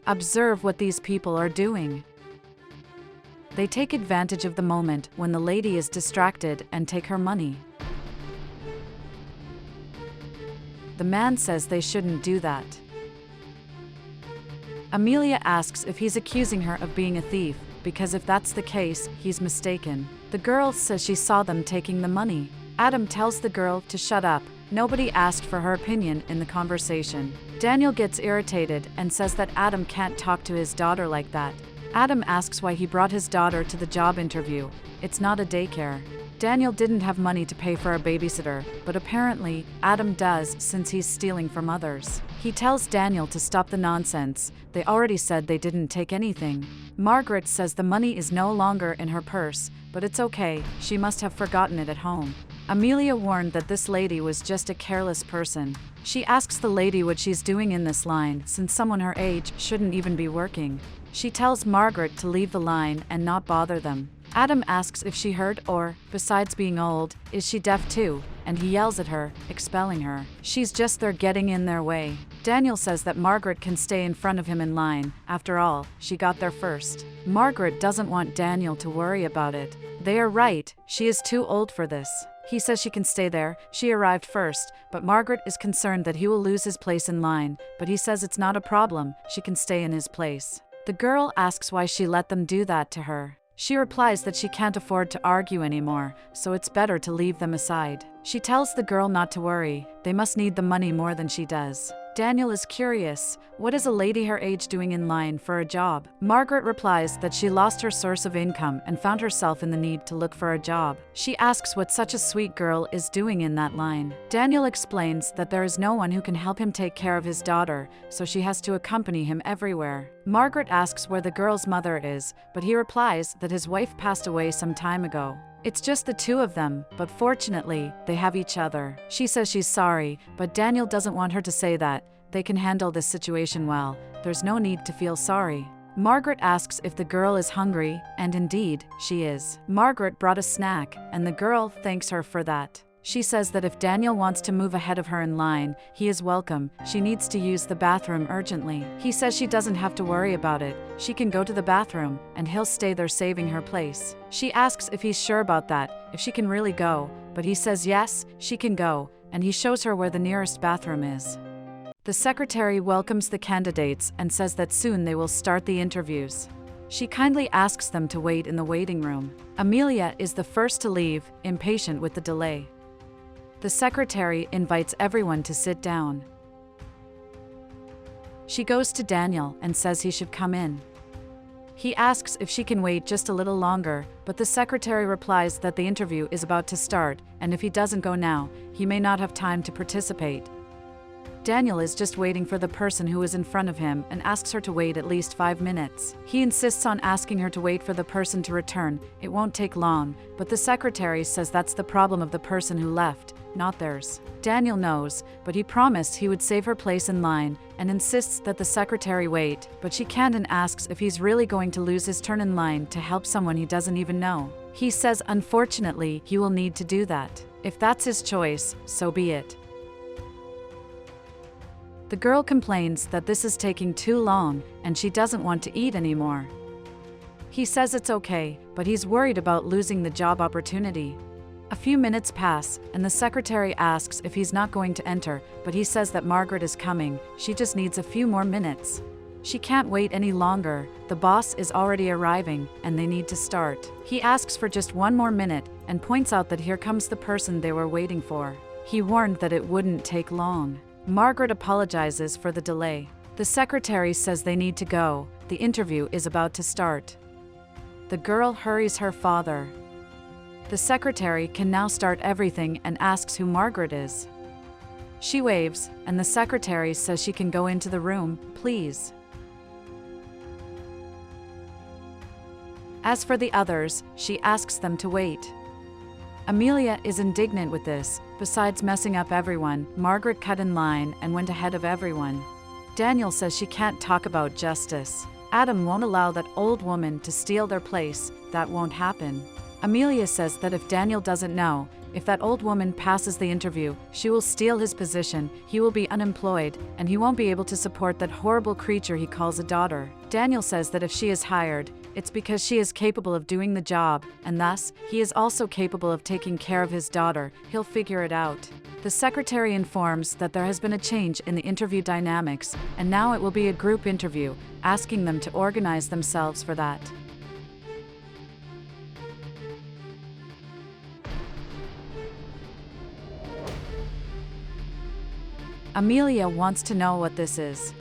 Observe what these people are doing. They take advantage of the moment when the lady is distracted and take her money. The man says they shouldn't do that. Amelia asks if he's accusing her of being a thief, because if that's the case, he's mistaken. The girl says she saw them taking the money. Adam tells the girl to shut up. Nobody asked for her opinion in the conversation. Daniel gets irritated and says that Adam can't talk to his daughter like that. Adam asks why he brought his daughter to the job interview. It's not a daycare. Daniel didn't have money to pay for a babysitter, but apparently, Adam does since he's stealing from others. He tells Daniel to stop the nonsense. They already said they didn't take anything. Margaret says the money is no longer in her purse, but it's okay, she must have forgotten it at home. Amelia warned that this lady was just a careless person. She asks the lady what she's doing in this line, since someone her age shouldn't even be working. She tells Margaret to leave the line and not bother them. Adam asks if she heard or, besides being old, is she deaf too, and he yells at her, expelling her. She's just there getting in their way. Daniel says that Margaret can stay in front of him in line. After all, she got there first. Margaret doesn't want Daniel to worry about it. They are right, she is too old for this. He says she can stay there, she arrived first, but Margaret is concerned that he will lose his place in line, but he says it's not a problem, she can stay in his place. The girl asks why she let them do that to her. She replies that she can't afford to argue anymore, so it's better to leave them aside. She tells the girl not to worry, they must need the money more than she does. Daniel is curious, what is a lady her age doing in line for a job? Margaret replies that she lost her source of income and found herself in the need to look for a job. She asks what such a sweet girl is doing in that line. Daniel explains that there is no one who can help him take care of his daughter, so she has to accompany him everywhere. Margaret asks where the girl's mother is, but he replies that his wife passed away some time ago. It's just the two of them, but fortunately, they have each other. She says she's sorry, but Daniel doesn't want her to say that. They can handle this situation well. There's no need to feel sorry. Margaret asks if the girl is hungry, and indeed, she is. Margaret brought a snack, and the girl thanks her for that. She says that if Daniel wants to move ahead of her in line, he is welcome. She needs to use the bathroom urgently. He says she doesn't have to worry about it. She can go to the bathroom, and he'll stay there saving her place. She asks if he's sure about that, if she can really go, but he says yes, she can go, and he shows her where the nearest bathroom is. The secretary welcomes the candidates and says that soon they will start the interviews. She kindly asks them to wait in the waiting room. Amelia is the first to leave, impatient with the delay. The secretary invites everyone to sit down. She goes to Daniel and says he should come in. He asks if she can wait just a little longer, but the secretary replies that the interview is about to start, and if he doesn't go now, he may not have time to participate. Daniel is just waiting for the person who is in front of him and asks her to wait at least 5 minutes. He insists on asking her to wait for the person to return. It won't take long, but the secretary says that's the problem of the person who left, not theirs. Daniel knows, but he promised he would save her place in line and insists that the secretary wait, but she can't and asks if he's really going to lose his turn in line to help someone he doesn't even know. He says unfortunately he will need to do that. If that's his choice, so be it. The girl complains that this is taking too long and she doesn't want to eat anymore. He says it's okay, but he's worried about losing the job opportunity. A few minutes pass, and the secretary asks if he's not going to enter, but he says that Margaret is coming, she just needs a few more minutes. She can't wait any longer, the boss is already arriving, and they need to start. He asks for just 1 more minute, and points out that here comes the person they were waiting for. He warned that it wouldn't take long. Margaret apologizes for the delay. The secretary says they need to go, the interview is about to start. The girl hurries her father. The secretary can now start everything and asks who Margaret is. She waves, and the secretary says she can go into the room, please. As for the others, she asks them to wait. Amelia is indignant with this. Besides messing up everyone, Margaret cut in line and went ahead of everyone. Daniel says she can't talk about justice. Adam won't allow that old woman to steal their place, that won't happen. Amelia says that if Daniel doesn't know, If that old woman passes the interview, she will steal his position, he will be unemployed, and he won't be able to support that horrible creature he calls a daughter. Daniel says that if she is hired, it's because she is capable of doing the job, and thus, he is also capable of taking care of his daughter. He'll figure it out. The secretary informs that there has been a change in the interview dynamics, and now it will be a group interview, asking them to organize themselves for that. Amelia wants to know what this is.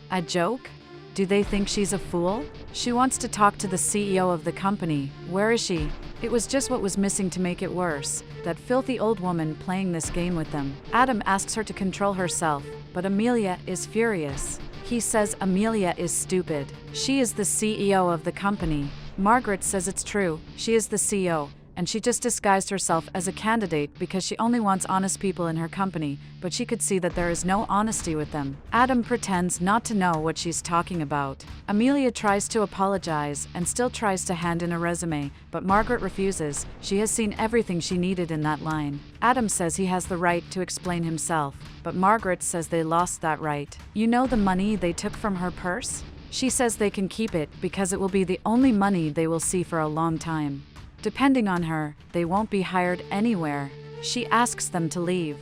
A joke? Do they think she's a fool? She wants to talk to the CEO of the company. Where is she? It was just what was missing to make it worse, that filthy old woman playing this game with them. Adam asks her to control herself, but Amelia is furious. He says Amelia is stupid. She is the CEO of the company. Margaret says it's true, she is the CEO, and she just disguised herself as a candidate because she only wants honest people in her company, but she could see that there is no honesty with them. Adam pretends not to know what she's talking about. Amelia tries to apologize and still tries to hand in a resume, but Margaret refuses. She has seen everything she needed in that line. Adam says he has the right to explain himself, but Margaret says they lost that right. You know the money they took from her purse? She says they can keep it because it will be the only money they will see for a long time. Depending on her, they won't be hired anywhere. She asks them to leave.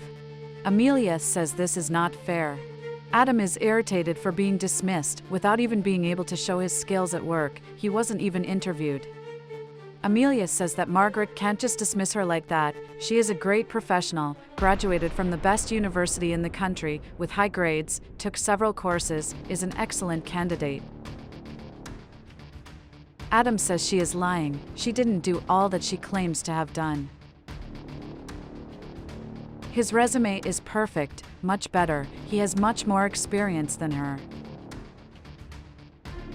Amelia says this is not fair. Adam is irritated for being dismissed without even being able to show his skills at work. He wasn't even interviewed. Amelia says that Margaret can't just dismiss her like that. She is a great professional, graduated from the best university in the country with high grades, took several courses, is an excellent candidate. Adam says she is lying. She didn't do all that she claims to have done. His resume is perfect, much better. He has much more experience than her.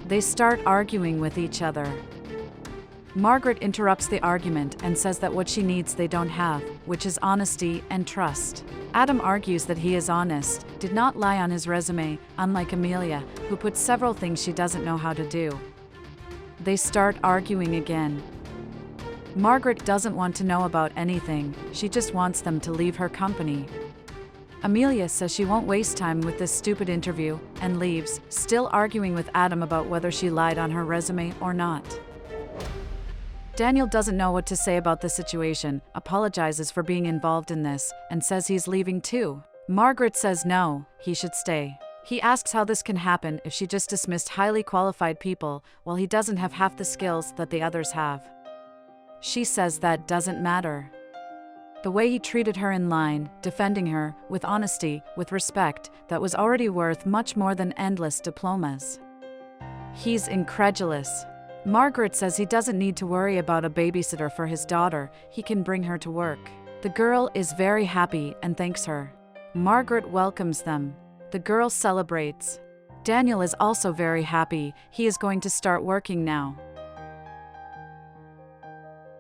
They start arguing with each other. Margaret interrupts the argument and says that what she needs they don't have, which is honesty and trust. Adam argues that he is honest, did not lie on his resume, unlike Amelia, who put several things she doesn't know how to do. They start arguing again. Margaret doesn't want to know about anything, she just wants them to leave her company. Amelia says she won't waste time with this stupid interview, and leaves, still arguing with Adam about whether she lied on her resume or not. Daniel doesn't know what to say about the situation, apologizes for being involved in this, and says he's leaving too. Margaret says no, he should stay. He asks how this can happen if she just dismissed highly qualified people while he doesn't have half the skills that the others have. She says that doesn't matter. The way he treated her in line, defending her, with honesty, with respect, that was already worth much more than endless diplomas. He's incredulous. Margaret says he doesn't need to worry about a babysitter for his daughter, he can bring her to work. The girl is very happy and thanks her. Margaret welcomes them. The girl celebrates. Daniel is also very happy, he is going to start working now.